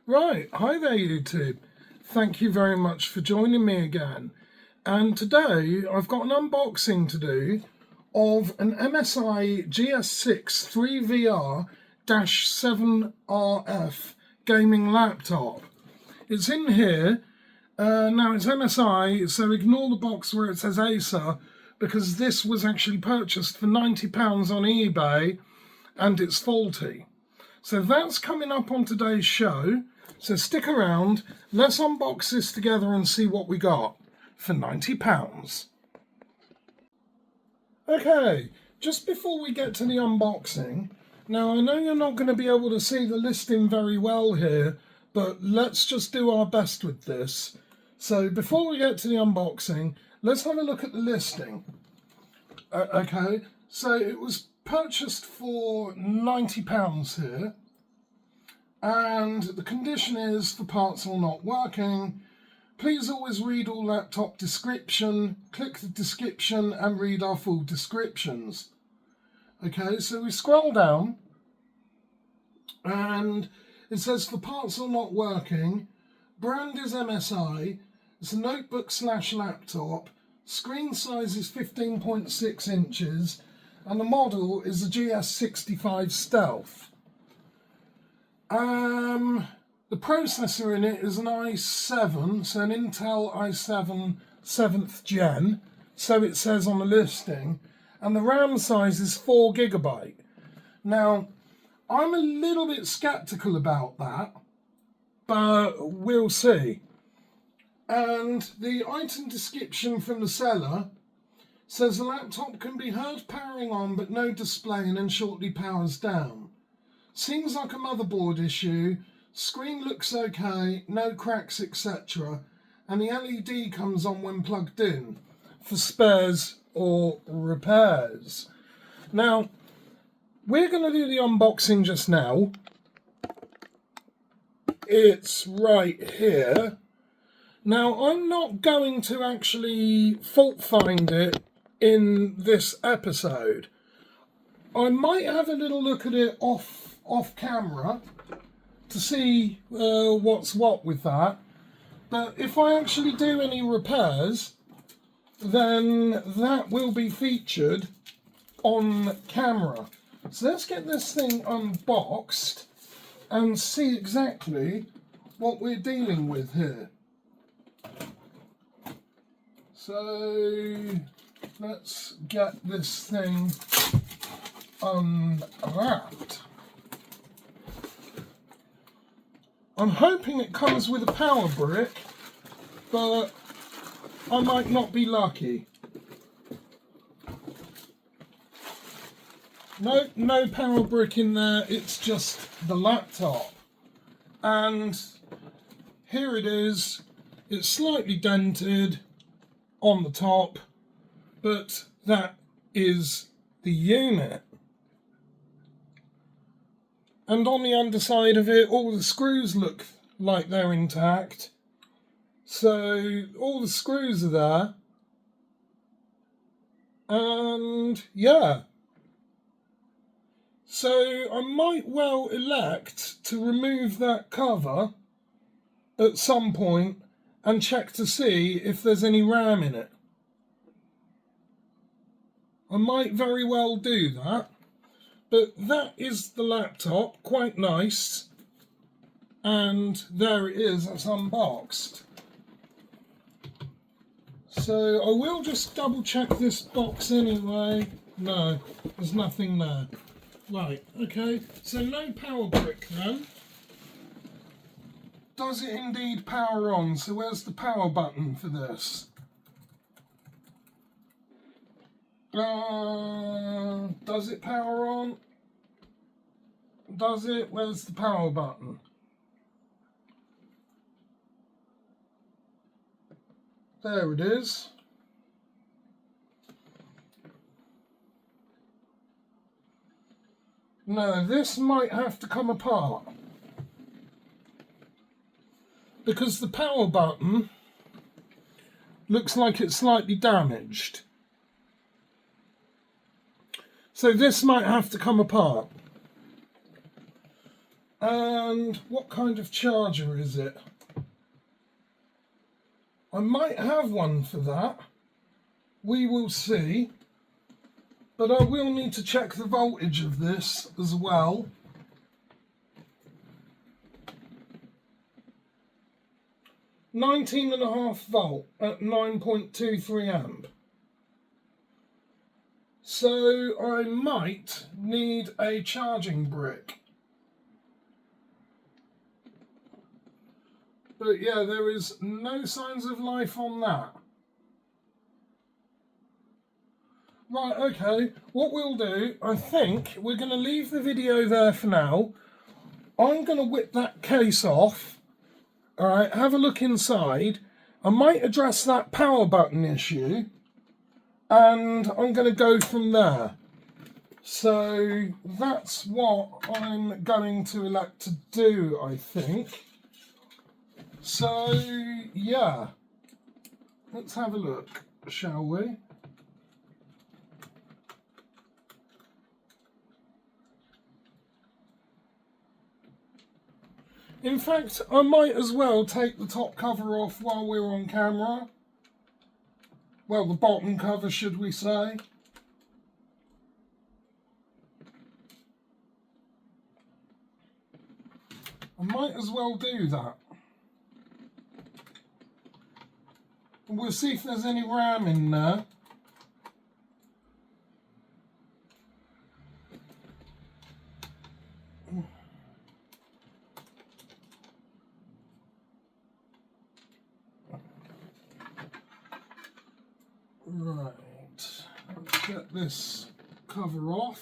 Right, hi there YouTube. Thank you very much for joining me again. And today I've got an unboxing to do of an MSI GS63VR-7RF gaming laptop. It's in here. Now it's MSI, so ignore the box where it says Acer, because this was actually purchased for £90 on eBay and it's faulty. So that's coming up on today's show. So stick around, let's unbox this together and see what we got for £90. Okay, just before we get to the unboxing, now I know you're not going to be able to see the listing very well here, but let's just do our best with this. So before we get to the unboxing, let's have a look at the listing. Okay, so it was purchased for £90 here. And the condition is for parts are not working. Please always read all laptop description. Click the description and read our full descriptions. Okay, so we scroll down and it says for parts are not working. Brand is MSI. It's a notebook / laptop. Screen size is 15.6 inches. And the model is a GS65 Stealth. The processor in it is an i7, so an Intel i7 7th gen, so it says on the listing, and the RAM size is 4 GB. Now, I'm a little bit skeptical about that, but we'll see. And the item description from the seller says the laptop can be heard powering on but no display and then shortly powers down. Seems like a motherboard issue, screen looks okay, no cracks etc. And the LED comes on when plugged in for spares or repairs. Now, we're going to do the unboxing just now. It's right here. Now, I'm not going to actually fault find it in this episode. I might have a little look at it off camera to see what's what with that, but if I actually do any repairs, then that will be featured on camera. So let's get this thing unboxed and see exactly what we're dealing with here. So let's get this thing unwrapped. I'm hoping it comes with a power brick, but I might not be lucky. Nope, no power brick in there, it's just the laptop. And here it is. It's slightly dented on the top, but that is the unit. And on the underside of it, all the screws look like they're intact. So all the screws are there. And yeah. So I might well elect to remove that cover at some point and check to see if there's any RAM in it. I might very well do that. But that is the laptop, quite nice, and there it is, it's unboxed. So I will just double check this box anyway. No, there's nothing there. Right, okay, so no power brick then. Does it indeed power on? So where's the power button for this? Does it power on? Does it? Where's the power button? There it is. No, this might have to come apart, because the power button looks like it's slightly damaged. So this might have to come apart. And what kind of charger is it? I might have one for that. We will see. But I will need to check the voltage of this as well. 19.5 volt at 9.23 amp. So I might need a charging brick. But yeah, there is no signs of life on that. Right, okay, what we'll do, I think we're going to leave the video there for now. I'm going to whip that case off. Alright, have a look inside. I might address that power button issue. And I'm going to go from there. So that's what I'm going to elect to do, I think. So, yeah. Let's have a look, shall we? In fact, I might as well take the top cover off while we're on camera. Well, the bottom cover, should we say. I might as well do that. And we'll see if there's any RAM in there. Right, let's get this cover off.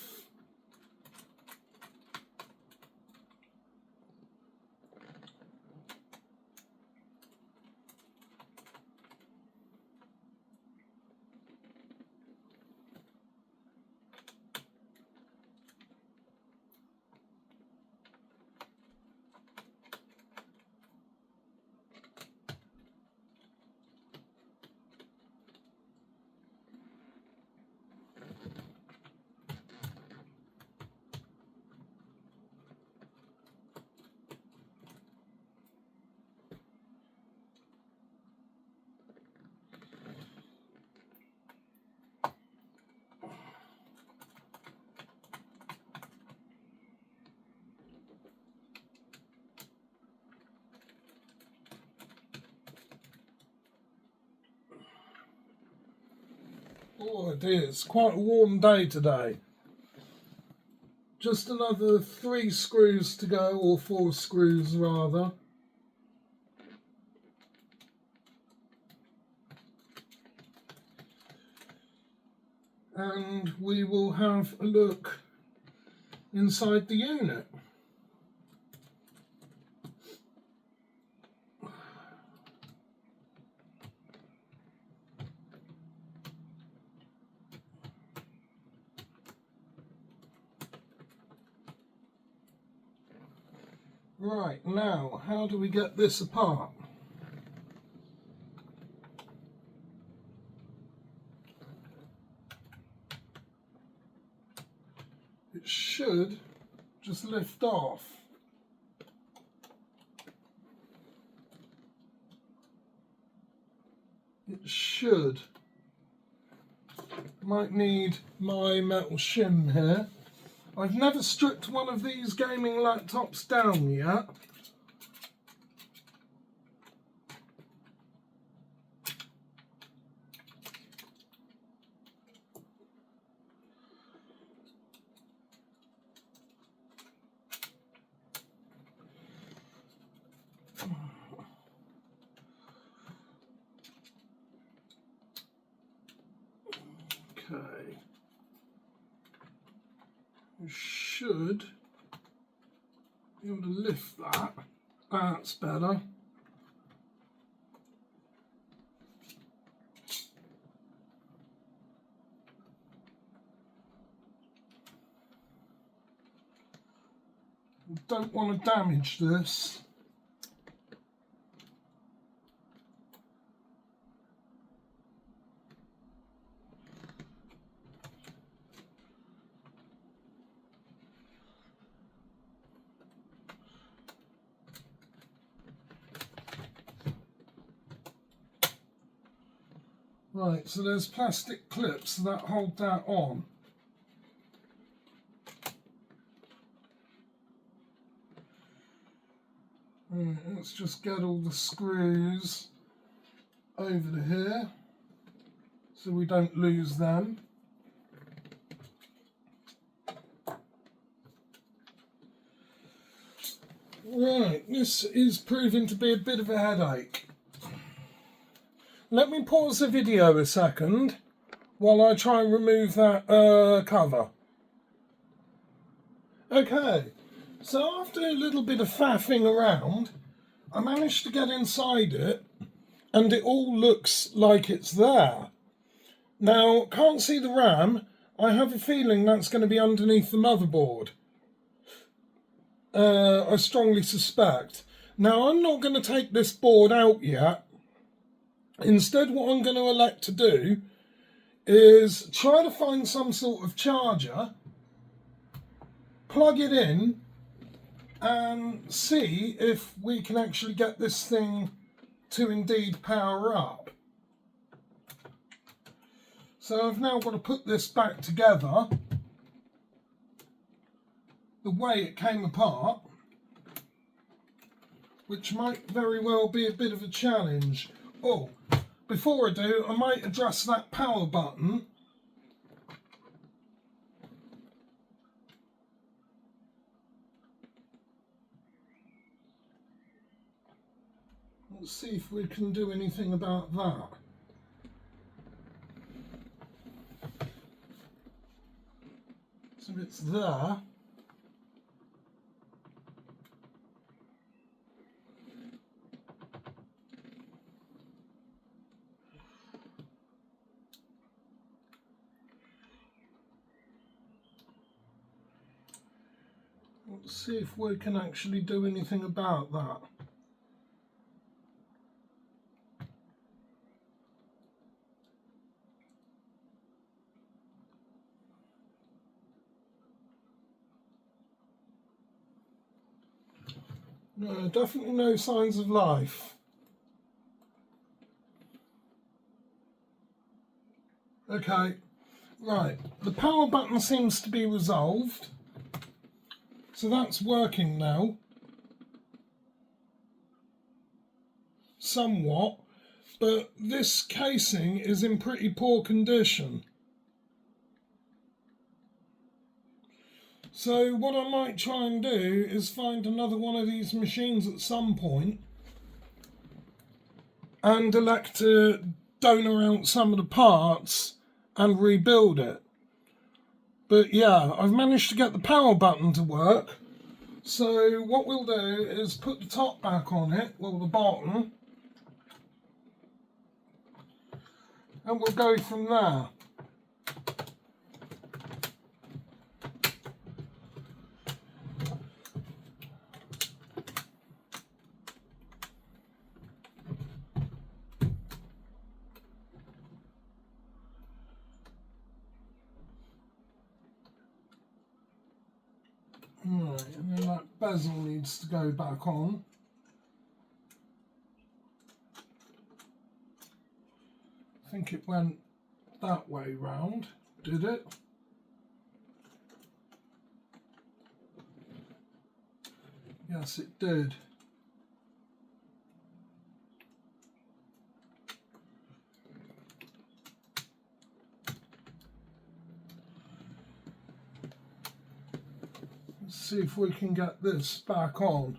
Oh, it is quite a warm day today. Just another 3 screws to go, or 4 screws rather. And we will have a look inside the unit. Right, now, how do we get this apart? It should just lift off. It should. Might need my metal shim here. I've never stripped one of these gaming laptops down yet. Okay. You should be able to lift that. That's better. Don't want to damage this. Right, so there's plastic clips that hold that on. Right, let's just get all the screws over to here so we don't lose them. Right, this is proving to be a bit of a headache. Let me pause the video a second while I try and remove that cover. Okay, so after a little bit of faffing around, I managed to get inside it and it all looks like it's there. Now, can't see the RAM. I have a feeling that's going to be underneath the motherboard. I strongly suspect. Now, I'm not going to take this board out yet. Instead, what I'm going to elect to do is try to find some sort of charger, plug it in, and see if we can actually get this thing to indeed power up. So I've now got to put this back together the way it came apart, which might very well be a bit of a challenge. Oh, before I do, I might address that power button. Let's see if we can do anything about that. So it's there. Let's see if we can actually do anything about that. No, definitely no signs of life. Okay, right, the power button seems to be resolved. So that's working now. Somewhat, but this casing is in pretty poor condition. So what I might try and do is find another one of these machines at some point and elect to donor out some of the parts and rebuild it. But yeah, I've managed to get the power button to work. So what we'll do is put the top back on it, well, the bottom, and we'll go from there. Right, and then that bezel needs to go back on. I think it went that way round, did it? Yes, it did. Let's see if we can get this back on.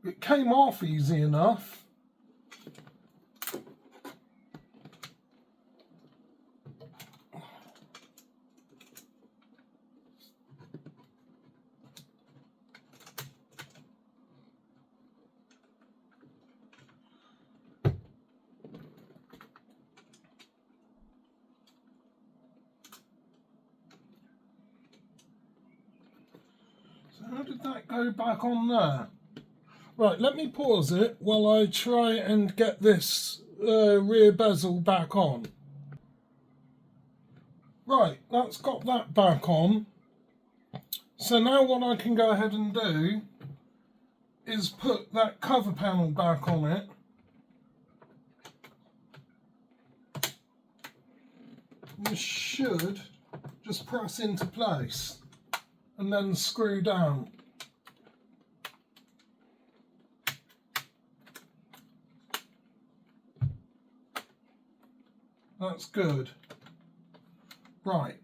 It came off easy enough. How did that go back on there? Right, let me pause it while I try and get this rear bezel back on. Right, that's got that back on. So now what I can go ahead and do is put that cover panel back on it. this should just press into place and then screw down. That's good. Right.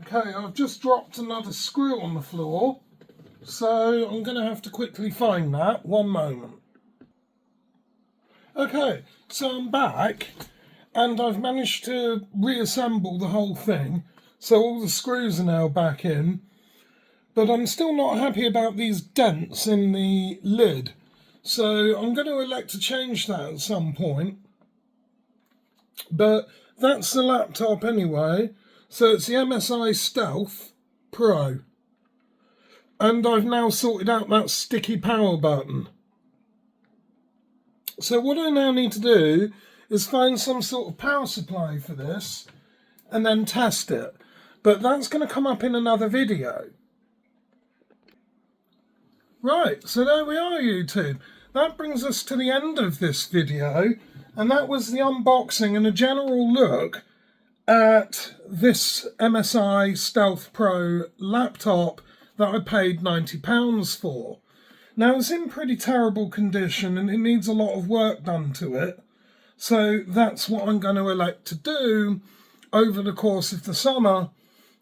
Okay, I've just dropped another screw on the floor, so I'm going to have to quickly find that. One moment. Okay, so I'm back, and I've managed to reassemble the whole thing, so all the screws are now back in, but I'm still not happy about these dents in the lid, so I'm going to elect to change that at some point. But that's the laptop anyway, so it's the MSI Stealth Pro, and I've now sorted out that sticky power button. So what I now need to do is find some sort of power supply for this and then test it. But that's going to come up in another video. Right, so there we are, YouTube. That brings us to the end of this video, and that was the unboxing and a general look at this MSI Stealth Pro laptop that I paid £90 for. Now, it's in pretty terrible condition and it needs a lot of work done to it, so that's what I'm going to elect to do over the course of the summer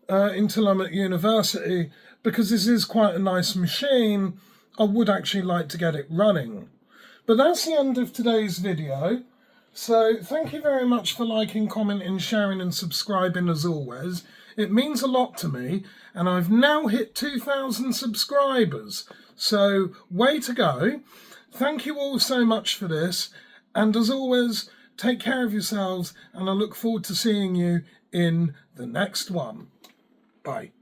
until I'm at university, because this is quite a nice machine. I would actually like to get it running. But that's the end of today's video. So thank you very much for liking, commenting, sharing and subscribing as always. It means a lot to me, and I've now hit 2,000 subscribers. So way to go. Thank you all so much for this. And as always, take care of yourselves, and I look forward to seeing you in the next one. Bye.